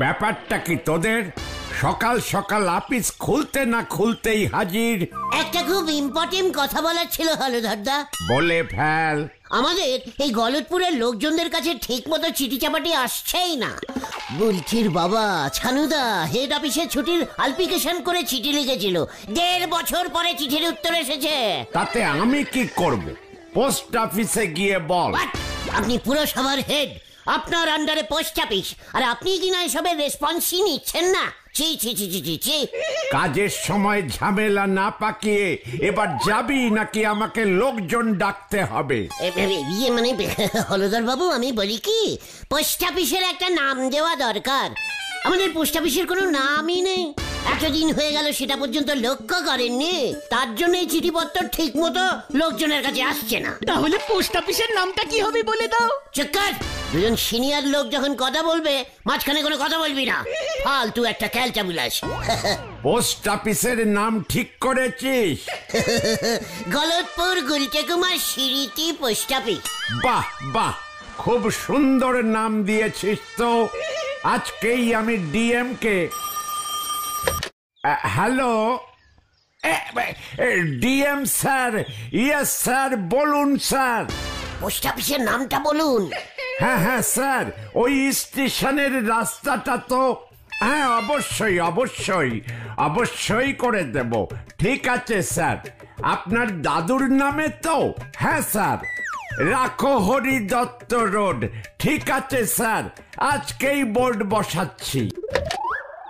ব্যাপারটা কি তোদের? সকাল সকাল অফিস খুলতে না খুলতেই হাজির। একটা খুব ইম্পর্টেন্ট কথা বলার ছিল হলধরদা। বলে ফেল। আমাদের এই গলতপুরের লোকজনদের কাছে ঠিক মতো চিঠি চাপাটি আসছেই না। বুলটির বাবা ছানুদা হেড অফিসে ছুটির অ্যাপ্লিকেশন করে চিঠি লিখেছিল, 1.5 বছর পরে চিঠির উত্তর এসেছে। তাতে আমি কি করব? পোস্ট অফিসে গিয়ে বল। আপনি পুরসভার হেড, আপনার আন্ডারে পোস্ট অফিস, আর আপনি কিনা এসবের রেসপন্সই নিচ্ছেন না। ছি ছি ছি ছি ছি। কাজের সময় ঝামেলা না পাকিয়ে এবার যাবি নাকি আমাকে লোকজন ডাকতে হবে? মানে হলধর বাবু, আমি বলি কি, পোস্ট অফিসের একটা নাম দেওয়া দরকার। আমাদের পোস্ট অফিসের কোনো নামই নেই, এতদিন হয়ে গেল সেটা পর্যন্ত লক্ষ্য করেননি। তার জন্য এই চিঠিপত্র ঠিক মতো লোকজনের কাছে আসছে না। তাহলে পোস্ট অফিসের নামটা কি হবে বলে দাও। চক্কর, দুজন সিনিয়র লোক যখন কথা বলবে মাঝখানে কোনো কথা বলবি না, ফালতু একটা ক্যালটা বিলাস। পোস্ট অফিসের নাম ঠিক করেছিস? গলতপুর গুলটে কুমার স্মৃতি পোস্ট অফিস। বাহ বাহ, খুব সুন্দর নাম দিয়েছিস তো। আজকেই আমি ডিএম কে। Hello DM sir. Yes sir, বলুন স্যার। পোস্ট অফিসের নামটা বলুন। হ্যাঁ হ্যাঁ স্যার, ওই স্টেশনের রাস্তাটা তো। হ্যাঁ অবশ্যই অবশ্যই অবশ্যই করে দেব। ঠিক আছে স্যার, আপনার দাদুর নামে তো? হ্যাঁ স্যার, রাখো হরি দত্ত রোড। ঠিক আছে স্যার, আজকেই বোর্ড বসাচ্ছি।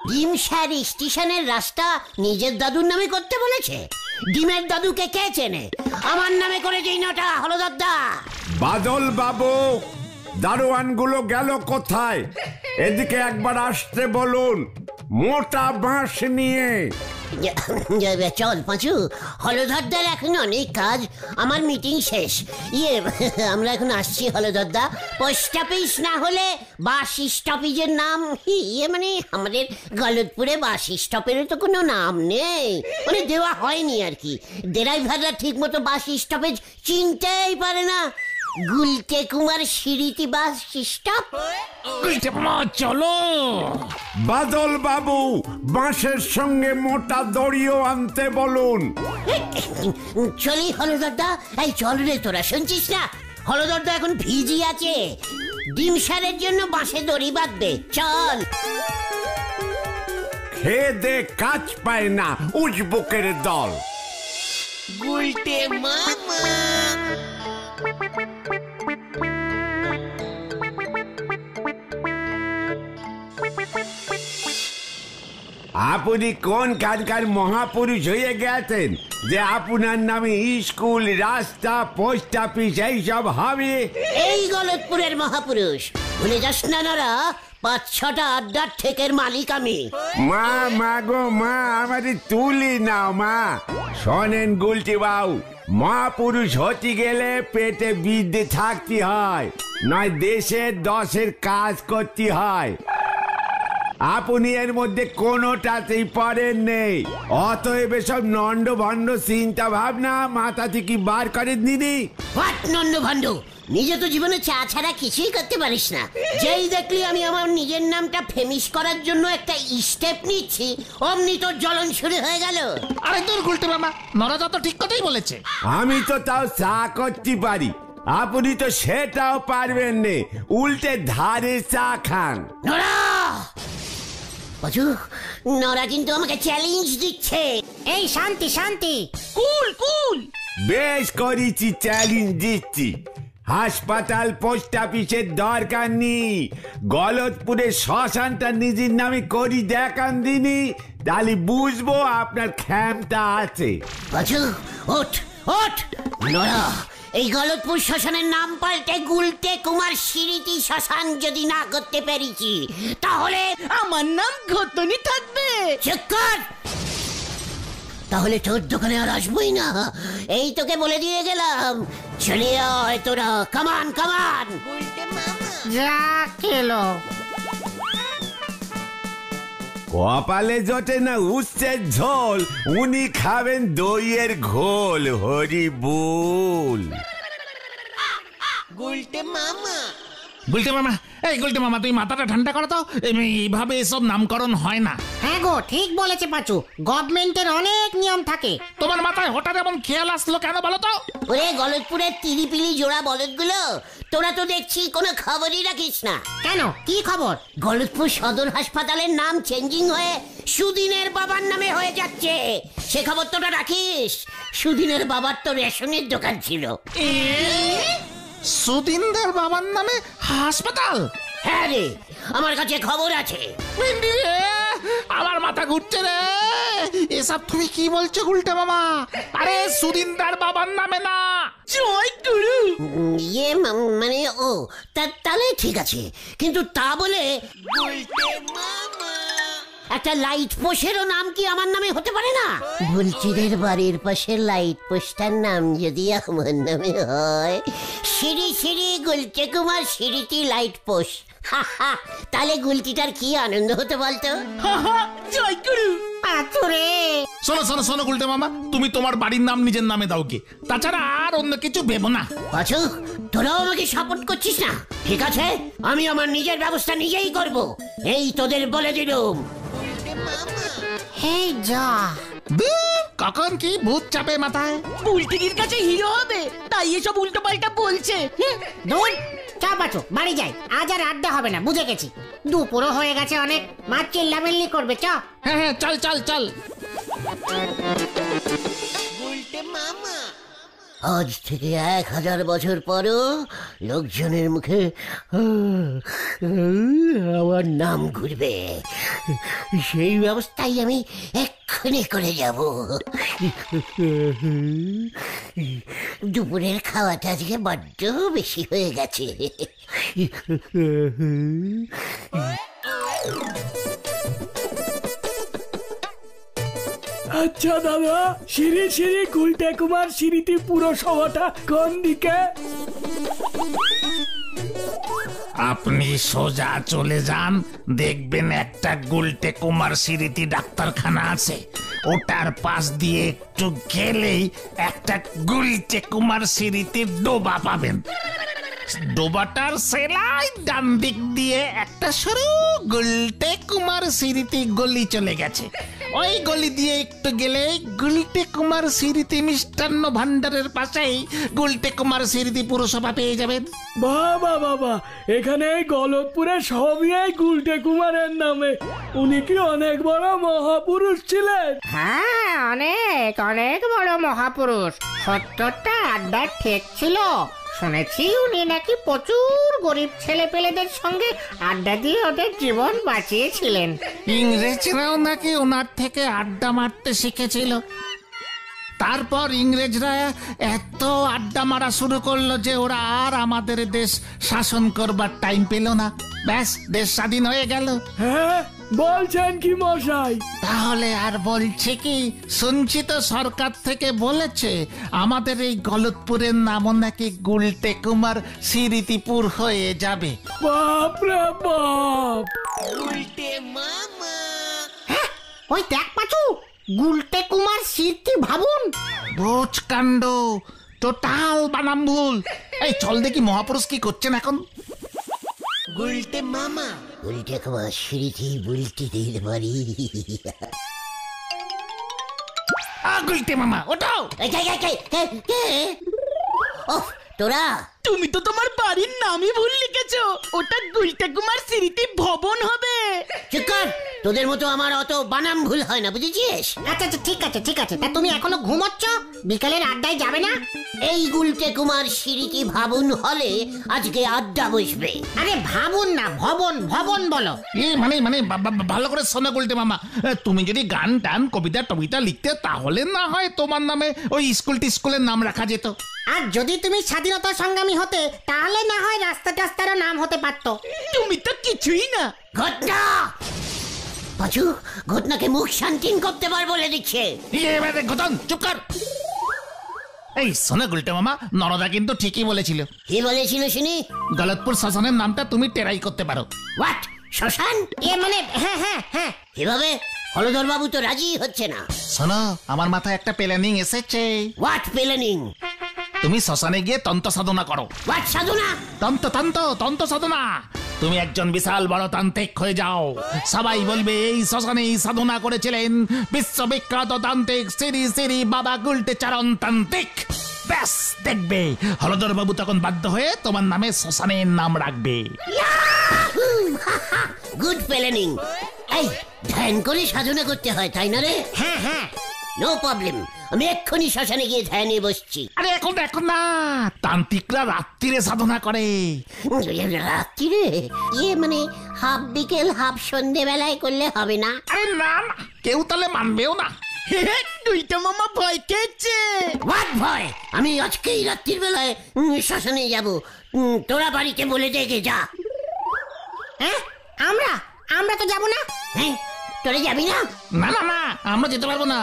ডিম স্যার স্টেশনের রাস্তা নিজের দাদুর নামে করতে বলেছে? ডিমের দাদুকে কে চেনে? আমার নামে করে দিই নটা হলদরদা। বাদল বাবু, দারোয়ানগুলো গেল কোথায়? এদিকে একবার আসতে বলুন, মোটা বাঁশ নিয়ে। চল পাঁচু, হলধরদার এখন অনেক কাজ, আমার মিটিং শেষ। আমরা এখন আসছি হলধরদা। পোস্ট অফিস না হলে বাস স্টপেজের নাম মানে আমাদের গলতপুরে বাস স্টপের তো কোনো নাম নেই, মানে দেওয়া হয়নি আর কি। ড্রাইভাররা ঠিক মতো বাস স্টপেজ চিনতেই পারে না। গুলটে কুমার স্মৃতি বাস স্টপ। চলো বাদল বাবু, বাঁশের সঙ্গে মোটা দড়িও আনতে বলুন। চলি হলদরদা। এই চল রে, তোরা শুনছিস না? হলদরদা এখন ভিজি আছে, ডিম সারের জন্য বাঁশে দড়ি বাঁধবে। চল। খেয়ে দে কাজ পায় না উজবুকের দল। গুলটে মামা। আপনি কোন কারকার মহাপুরুষ হয়ে গেছেন যে আপনার নামে স্কুল, রাস্তা, পোস্ট অফিস এইসব হবে? এই গলতপুরের মহাপুরুষ, ভুলে যাস না নারা, 5-6টা আড্ডার ঠেকের মালিক আমি। মা মা গো মা, আমাদের তুলি নাও মা। শোনেন গুলটি বাবু, মহাপুরুষ হতে গেলে পেটে বিদ্যে থাকতে হয়, নয় দেশের 10-এর কাজ করতে হয়। আপনি এর মধ্যে কোনোটাতেই পড়েন নেই, অতএব সব নন্ড ভণ্ড চিন্তা ভাবনা মাথা থেকে বার করেন দিদি। হোয়াট নন্ড ভণ্ড? নিজে তো জীবনে চা ছাড়া কিছুই করতে পারিস না। যেই দেখলি আমি আমার নিজের নামটা ফেমিস করার জন্য একটা স্টেপ নিচ্ছি, অমনি তোর জ্বলন শুরু হয়ে গেল। আরে তোর গুলটে মামা, নরাদা তো ঠিক কথাই বলেছে। আমি তো তাও চা করতে পারি, আপনি তো সেটাও পারবেন নে, উল্টে ধারে চা খান। নরা বাজু, নরা কিন্তু আমাকে চ্যালেঞ্জ দিচ্ছে। এই শান্তি শান্তি, কুল কুল। বেশ করেছি, চ্যালেঞ্জ দিচ্ছি। হাসপাতাল, পোস্ট অফিসের দরকার নেই, গলতপুরের শ্মশানটা নিজের নামে করি দেখান দিনি, তাহলে বুঝবো আপনার ক্ষমতা আছে। বাজু ওঠ ওঠ। নরা, এই গলতপুর শ্মশানের নাম পাল্টে গুলটে কুমার স্মৃতি শ্মশান যদি না করতে পেরেছি, তাহলে আমার নাম ঘটনি থাকবে। চক্কর, তাহলে তোর দোকানে আর আসবোই না, এই তোকে বলে দিয়ে গেলাম। চলে আয় তোরা, কামান কামান। যা খেলো। কপালে জোটে না উচ্ছের ঝোল, উনি খাবেন দইয়ের ঘোল। হরি বল। গুলটে মামা, এই গুলটে মামা তুই মাথাটা ঠান্ডা করো তো, এইভাবে এসব নামকরণ হয় না। হ্যাঁ গো, ঠিক বলেছে পাঁচু, গভর্নমেন্টের অনেক নিয়ম থাকে। তোমার মাথায় হঠাৎ এমন খেয়াল আসলো কেন বলো তো? ওরে গলতপুরের তিরিপিলি জোড়া বলদগুলো, তোরা তো দেখছি কোনো খবরই রাখিস না। কেন, কি খবর? গলতপুর সদর হাসপাতালের নাম চেঞ্জিং হয়ে সুদিনের বাবার নামে হয়ে যাচ্ছে, সে খবর তোরা রাখিস? সুদিনের বাবার তো রেশনের দোকান ছিল। সুদিনদার বাবার নামে হাসপাতাল? হ্যাঁ রে, আমার কাছে খবর আছে। পিন্ডি রে, আমার মাথা ঘুরছে রে। এসব তুমি কি বলছো গুলটে মামা? আরে সুদিনদার বাবার নামে না। জয় গুরু। মানে ও তাহলে ঠিক আছে, কিন্তু তা বলে একটা লাইট পোস্টেরও নাম কি আমার নামে হতে পারে না? বুলচিদের বাড়ির পাশে লাইট পোস্টার নাম যদি আমার নামে হয়, শ্রী শ্রী গুলচে কুমার স্মৃতি লাইট পোস্ট, তাহলে গুলটিটার কি আনন্দ হতে বলতো? জয় গুরু। পাথরে শোনো শোনো শোনো গুলটে মামা, তুমি তোমার বাড়ির নাম নিজের নামে দাও কি, তাছাড়া আর অন্য কিছু ভেবো না। পাঁচু, তোরাও আমাকে সাপোর্ট করছিস না? ঠিক আছে, আমি আমার নিজের ব্যবস্থা নিজেই করব, এই তোদের বলে দিলুম। এই যা, কখন কি ভূত চাপে মাথায়। বুলটির কাছে হিরো হবে, তাই এসব উল্টো পাল্টা বলছে। দূর, চা পাঁচু, বাড়ি যাই, আজ আর আড্ডা হবে না, বুঝে গেছি। দুপুরও হয়ে গেছে অনেক, মা চিল্লামিল্লি করবে, চ। হ্যাঁ হ্যাঁ, চল চল চল। আজ থেকে 1000 বছর পরও লোকজনের মুখে আমার নাম ঘুরবে, সেই ব্যবস্থাই আমি এক্ষুনি করে যাব। দুপুরের খাওয়াটা আজকে বড্ড বেশি হয়ে গেছে। আচ্ছা দাদা, শ্রী শ্রী গুলটে কুমার স্মৃতি পুরসভাটা কোন দিকে? আপনি সোজা চলে যান, দেখবেন একটা গুলটে কুমার স্মৃতি ডাক্তারখানা আছে, ওটার পাশ দিয়ে একটু গেলেই একটা গুলটে কুমার স্মৃতির ডোবা পাবেন। ডোবাটার সেলাই ডান দিক দিয়ে একটা সরু গুলটে কুমার স্মৃতি গলি চলে গেছে, ওই গলি দিয়ে একটু গেলে গুলটে কুমার স্মৃতি মিষ্টান্ন ভান্ডারের পাশেই গুলটে কুমার স্মৃতি পুরসভা পেয়ে যাবেন। বাবা বাবা, এখানে গলতপুরে সবই এই গুলটে কুমারের নামে। উনি কি অনেক বড় মহাপুরুষ ছিলেন? হ্যাঁ, অনেক অনেক বড় মহাপুরুষ। 70টা আড্ডার ঠেক ছিল। শুনেছি উনি নাকি প্রচুর গরিব ছেলে পেলেদের সঙ্গে আড্ডা দিয়ে ওদের জীবন বাঁচিয়েছিলেন। ইংরেজরাও নাকি ওনার থেকে আড্ডা মারতে শিখেছিল। তারপর ইংরেজরা এত আড্ডা মারা শুরু করলো যে ওরা আর আমাদের দেশ শাসন করবার টাইম পেল না, ব্যাস দেশ স্বাধীন হয়ে গেল। হ্যাঁ, বলছেন কি মশাই? তাহলে আর বলছে কি, শুনছি তো সরকার থেকে বলেছে আমাদের এই গলতপুরের নামও নাকি গুলটে কুমার স্মৃতিপুর হয়ে যাবে। বাপ রে বাপ! হ্যাঁ, ওই দেখ পাঁচু, গুলটে কুমার স্মৃতি ভাবুন। বোঝ কাণ্ড, টোটাল বানাম ভুল। এই চল দেখি মহাপুরুষ কি করছেন এখন। গুলটে কুমার স্মৃতি বুলটিদের বাড়ি। গুলটে মামা ওটাও। তোরা, তুমি তো তোমার বাড়ির নামই ভুল লিখেছো, ওটা গুলটে কুমার স্মৃতি ভবন হবে। চুপ কর, তোদের মতো আমার অত বানাম ভুল হয় না, বুঝেছিস? আচ্ছা আচ্ছা, ঠিক আছে ঠিক আছে, তা তুমি এখনো ঘুমোচ্ছ? বিকালের আড্ডায় যাবে না? এই গুলটে কুমার স্মৃতি ভাবুন হলে আজকে আড্ডা বসবে। আরে ভাবুন না, ভবন ভবন বলো। মানে ভালো করে শোনো গুলটে মামা, তুমি যদি গান টান কবিতা টবিতা লিখতে তাহলে না হয় তোমার নামে ওই স্কুলের নাম রাখা যেত। আর যদি তুমি স্বাধীনতা সংগ্রামী হতে, তাহলে না হয় রাস্তা টাস্তারও নাম হতে পারতো। তুমি তো কিছুই না। ঘটনা পাঁচু, ঘটনাকে মুখ শান্তিন করতে পার বলে দিচ্ছে। ঘটন চুপ কর। এই শোনো গুলটে মামা, নরদা কিন্তু ঠিকই বলেছিল। কি বলেছিল শুনি? গলতপুর শ্মশানের নামটা তুমি টেরাই করতে পারো। হোয়াট? শ্মশান? মানে হ্যাঁ হ্যাঁ হ্যাঁ। কিভাবে? হলধর বাবু তো রাজি হচ্ছে না। শোনো, আমার মাথায় একটা প্ল্যানিং এসেছে। What planning? তুমি শ্মশানে গিয়ে তন্ত্র সাধনা করো। হোয়াট সাধনা? তন্ত্র সাধনা। তুমি একজন বিশাল বড় তান্ত্রিক হয়ে যাও। সবাই বলবে এই শ্মশানেই সাধনা করেছিলেন বিশ্ববিখ্যাত তান্ত্রিক শ্রী শ্রী বাবা গুলটে চরণ তান্ত্রিক। ব্যাস দেখবে হলধর বাবু তখন বাধ্য হয়ে তোমার নামে শ্মশানের নাম রাখবে। Good planning. এই ধ্যান করে সাধনা করতে হয় তাই না রে? হ্যাঁ হ্যাঁ, নো প্রবলেম, আমি এক্ষুনি শ্মশানে গিয়ে ধ্যানে বসছি। আরে এখন না, তান্ত্রিকরা রাত্রিরে সাধনা করে। রাত্রিরে? মানে হাফ বিকেল হাফ সন্ধে বেলায় করলে হবে না? আরে না না, কেউ তাহলে মানবেও না। গুলটে মামা ভয় খেয়েছে। হোয়াট ভয়? আমি আজকেই রাত্রির বেলায় শ্মশানে যাব। তোরা বাড়িতে বলে দেখে যা। হ্যাঁ, আমরা তো যাব না। হ্যাঁ, তোরা যাবি না? না না না, আমরা যেতে পারবো না।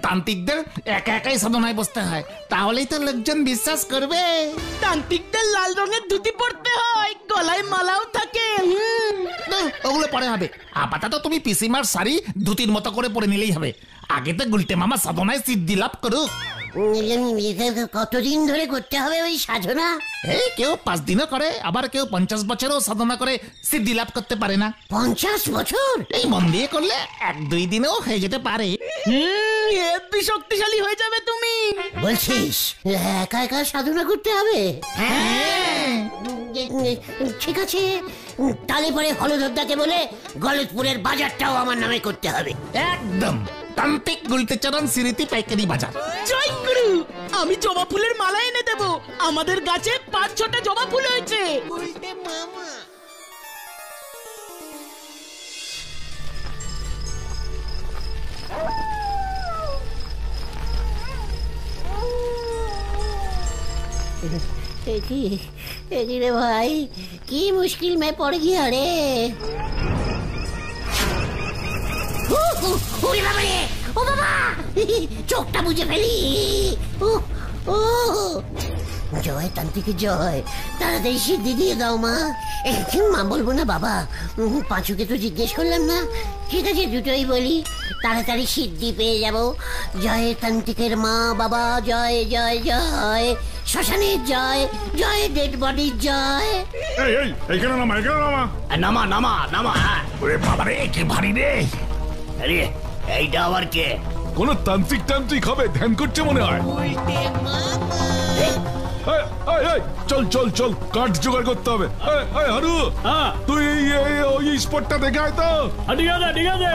তান্ত্রিকদের একা একাই সাধনায় বসতে হয়, তাহলেই তো লোকজন বিশ্বাস করবে। তান্ত্রিকদের লাল রঙের ধুতি পরতে হয়, গলায় মালাও থাকে। না, ওগুলো পরে হবে। আপাতত তুমি পিসিমার শাড়ি ধুতির মতো করে পরে নিলেই হবে। আগে তো গুলটে মামা সাধনায় সিদ্ধি লাভ করুক। কতদিন ধরে করতে হবে ওই সাধনা? এই কেউ 5 দিনও করে, আবার কেউ 50 বছরও সাধনা করে সিদ্ধি লাভ করতে পারে না। 50 বছর? এই মন দিয়ে করলে 1-2 দিনেও হয়ে যেতে পারে। হেব্বি শক্তিশালী হয়ে যাবে তুমি। বলছিস একা একা সাধনা করতে হবে? হ্যাঁ ঠিক আছে, তাহলে পরে হলধরদাকে বলে গলতপুরের বাজারটাও আমার নামে করতে হবে। একদম, তান্ত্রিক গুলটে চরণ স্মৃতি পাইকারি বাজার। জয় গুরু, আমি জবা ফুলের মালা এনে দেব। আমাদের গাছে 5-6টা জবা ফুল হয়েছে। रे भाई, की मुश्किल में पड़ गया रे। ও বাবা, চোখটা বুঝে ফেলি। জয় তান্ত্রিকের জয়, তাড়াতাড়ি সিদ্ধি দিয়ে দাও মা। মা বলবো না বাবা, পাঁচুকে তো জিজ্ঞেস করলাম না। ঠিক আছে, দুটোই বলি, তাড়াতাড়ি সিদ্ধি পেয়ে যাব। জয় তান্ত্রিকের মা বাবা, জয় জয় জয়। শ্মশানের জয়, জয় ডেড বডির জয়। এইখানে নামা, এখানে নামা। নামা নামা নামা। ওরে বাবারে, কি ভারী রে। আরে এইটা আবার কে? কোন তান্ত্রিক হবে, ধ্যান করছে মনে হয়। চল চল চল, কাঠ জোগাড় করতে হবে। হারু, তুই ওই স্পটটা দেখে আয় তো। ঠিক আছে ঠিক আছে।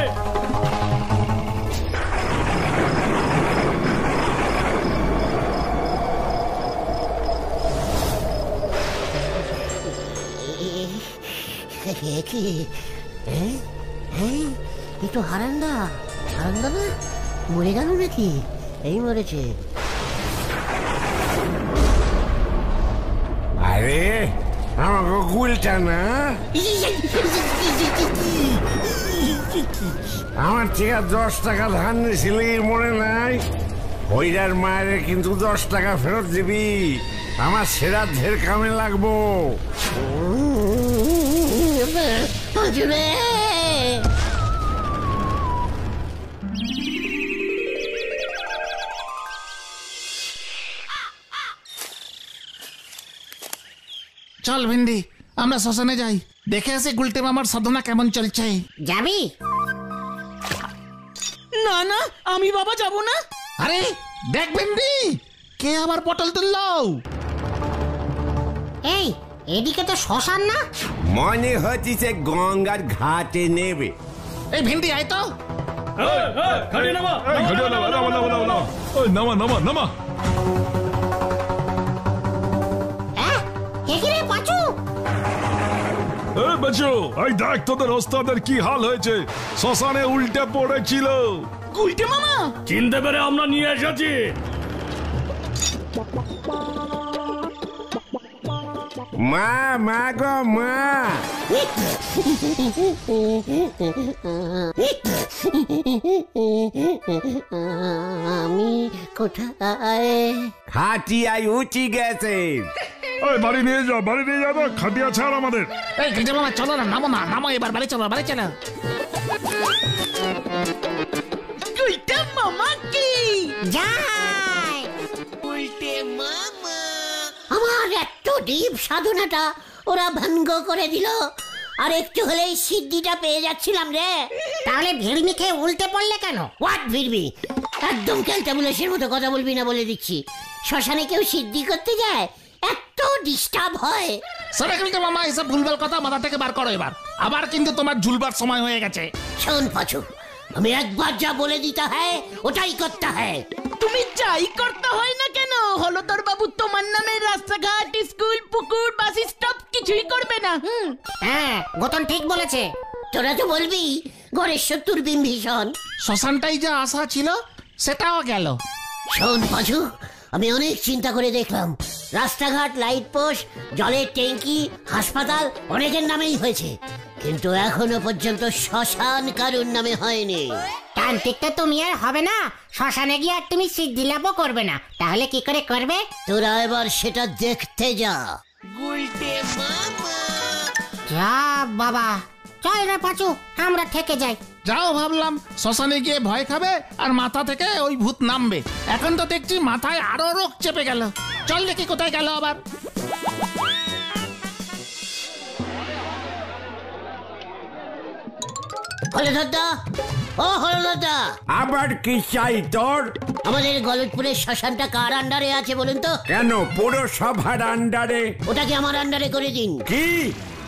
এই তো হারান্দা। হারান্দা না মরে গেল নাকি? এই মরেছে। আরে আমাকে গুলটা না, আমার থেকে 10 টাকা ধান নিয়েছিলি মনে নাই? ওইটার মায়ের কিন্তু 10 টাকা ফেরত দিবি, আমার শ্রাদ্ধের কামে লাগবো। চল ভিন্ডি, আমরা শ্মশানে যাই, দেখে আসি গুলটে মামার সাধনা কেমন চলছে। যাবি? না না, আমি বাবা যাব না। আরে দেখ ভিন্ডি, কে আবার পটল তুললো? এই এদিকে তো শ্মশান না? মনে হচ্ছে গঙ্গার ঘাটে নেবে। এই ভিন্ডি আয় তো। নামা নামা নামা। এই দেখ তোদের ওস্তাদের কি হাল হয়েছে, শ্মশানে উল্টে পড়েছিল। গুলটে মামা চিনতে পেরে আমরা নিয়ে এসেছি। মা, মা গো মা। আমি কোথায়? খাটিয়ায় উঠি গেছে। বাড়ি নিয়ে যাও, বাড়ি নিয়ে যাবো, খাটিয়া ছাড় আমাদের। এই গুলটে মামা চলো না, নামো না, নামো এবার, বাড়ি চলো, বাড়ি চলো। গুলটে মামা কি যাই। আমার এত ডিপ সাধনাটা ওরা ভঙ্গ করে দিল। আর একটু হলেই সিদ্ধিটা পেয়ে যাচ্ছিলাম রে। তাহলে ভিড়মি খেয়ে উল্টে পড়লে কেন? হোয়াট ভিড়বি? একদম ক্যালটাবুলাসের মতো কথা বলবি না বলে দিচ্ছি। শ্মশানে কেউ সিদ্ধি করতে যায়? এত ডিস্টার্ব হয়। সারাকালকে মামা এসব ভুলভাল কথা মাথা থেকে বার করো এবার। আবার কিন্তু তোমার ঝুলবার সময় হয়ে গেছে। শোন পাচু, আমি একবার যা বলে দিতে হয় ওটাই করতে হয়। তুমি যাই করতে হয় না কেন, হলদর বাবু তোমার নামে রাস্তাঘাট, স্কুল, পুকুর, বাস স্টপ কিছুই করবে না। হ্যাঁ, গতন ঠিক বলেছে। তোরা তো বলবি গণেশ্বর তুরবিন ভীষণ। শ্মশানটাই যা আশা ছিল সেটাও গেল। শোন পাচু, আমি অনেক চিন্তা করে দেখলাম, রাস্তাঘাট, লাইট পোস্ট, জলের ট্যাঙ্কি, হাসপাতাল অনেকের নামেই হয়েছে, কিন্তু এখনো পর্যন্ত শ্মশান কারুর নামে হয়নি। তান্ত্রিক তো তুমি আর হবে না, শ্মশানে গিয়ে আর তুমি সিদ্ধি লাভও করবে না। তাহলে কি করে করবে? তোরা এবার সেটা দেখতে যা। যা বাবা, চল রে পাচু, আমরা থেকে যাই। যাও, ভাবলাম শ্মশানে গিয়ে ভয় খাবে আর মাথা থেকে ওই ভূত নামবে। এখন তো দেখছি মাথায় আরো রোগ চেপে গেল। চল দেখি কোথায় গেল আবার। হলদরদা, ও হলদরদা, আবার কি চাই তোর? আমাদের গলতপুরের শ্মশানটা কার আন্ডারে আছে বলুন তো? কেন পৌরসভার আন্ডারে? ওটাকে আমার আন্ডারে করে দিন। কি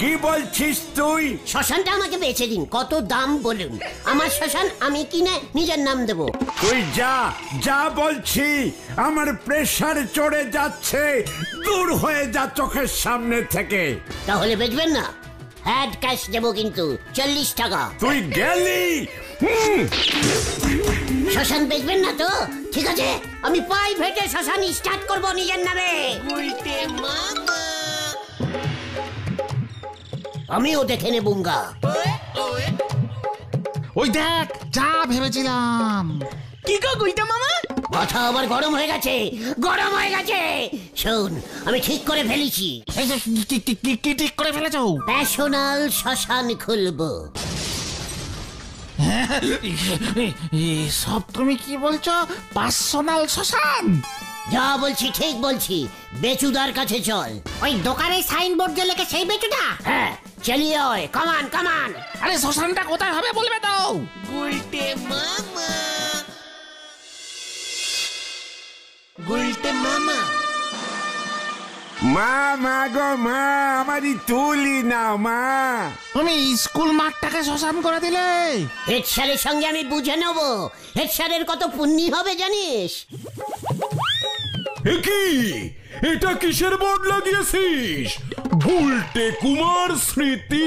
কি বলছিস তুই? শ্মশানটা আমাকে বেচে দিন। কত দাম বলুন? আমার শ্মশান আমি কিনে নিজের নাম দেব। তুই যা যা বলছি, আমার প্রেসার চড়ে যাচ্ছে, দূর হয়ে যা চোখের সামনে থেকে। তাহলে বেচবেন না? হ্যাড ক্যাশ দেবো কিন্তু 40 টাকা। তুই গেলি? শ্মশান বেচবেন না তো? ঠিক আছে, আমি প্রাইভেটে শ্মশান স্টার্ট করব নিজের নামে। আমিও দেখে নেবুঙ্গা। ওই দেখ, যা ভেবেছিলাম। কি গো গুলটা মামা? মাথা আমার গরম হয়ে গেছে, গরম হয়ে গেছে। শোন, আমি ঠিক করে ফেলেছি। এই যে, কি ঠিক করে ফেলেছো? ন্যাশনাল শ্মশান খুলবো। সব তুমি কি বলছো? পার্সোনাল শ্মশান? যা বলছি ঠিক বলছি। বেচুদার কাছে চল। ওই দোকানে সাইনবোর্ড যে লেখে সেই বেচুটা? হ্যাঁ, চালিয়ে আয়, কামান কামান। আরে শ্মশানটা কোথায় হবে বলবে তো? মা, মা গো মা, আমারই তুলি নাও মা। তুমি স্কুল মাঠটাকে শ্মশান করে দিলে। হেড স্যারের সঙ্গে আমি বুঝে নেব। হেড স্যারের কত পুণ্যি হবে জানিস? কি এটা কিসের বোর্ড লাগিয়েছিস? গুলটে কুমার স্মৃতি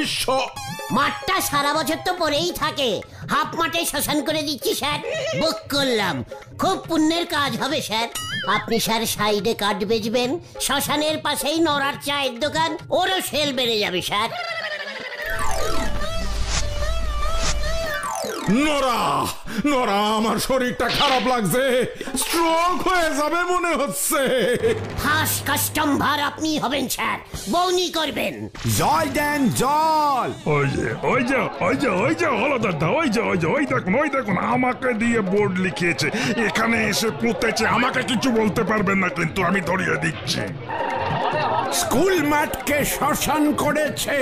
মাঠটা সারা বছর তো পরেই থাকে, হাফ মাঠে শ্মশান করে দিচ্ছি স্যার। বুক করলাম, খুব পুণ্যের কাজ হবে স্যার। আপনি স্যার সাইডে কাঠ বেচবেন, শ্মশানের পাশেই নড়ার চায়ের দোকান, ওরও সেল বেড়ে যাবে স্যার। নরা নরা, আমার শরীরটা খারাপ লাগছে, স্ট্রোক হয়ে যাবে মনে হচ্ছে। ফার্স্ট কাস্টমার আপনি হবেন স্যার, বউনি করবেন। জল দেন জল। ওই যে হলদরদা, ওই দেখুন আমাকে দিয়ে বোর্ড লিখিয়েছে, এখানে এসে পুঁতেছে। আমাকে কিছু বলতে পারবেন না, কিন্তু আমি ধরিয়ে দিচ্ছি। স্কুল মাঠকে শ্মশান করেছে।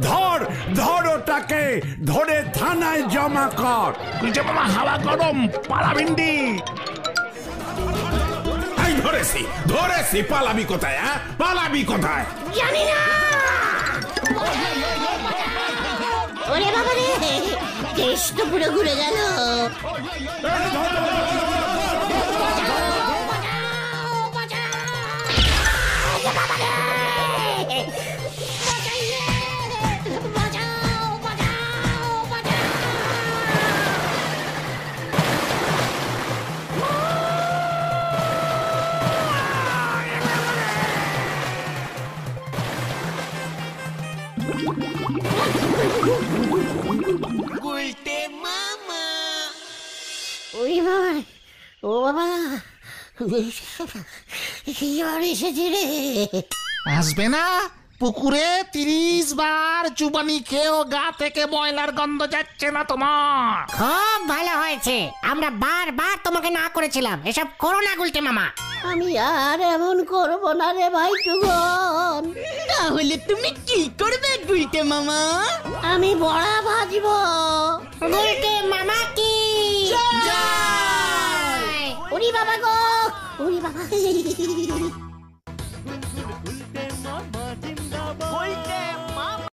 ধর ধর ওটাকে, ধরে থানায় জমা কর। যে মামা হাওয়া গরম, পালাবিন্ডি। ধরেছি, পালাবি কোথায়? হ্যাঁ, পালাবি কোথায়? জানি না। ওরে বাবা রে, দেশ তো পুরো ঘুরে গেল। ওই বাবা, ও বাবা, কি জ্বর এসেছে রে। আসবে না? পুকুরে 30 বার চুবানি খেয়েও গা থেকে ময়লার গন্ধ যাচ্ছে না তোমার? খুব ভালো হয়েছে, আমরা বারবার তোমাকে না করেছিলাম এসব করো না গুলটে মামা। আমি আর এমন করবো না রে ভাই টুগন। তাহলে তুমি কি করবে গুলটে মামা? আমি বড়া ভাজবো। গুলটে মামা কি উড়ি বাবা গো, উড়ি বাবা।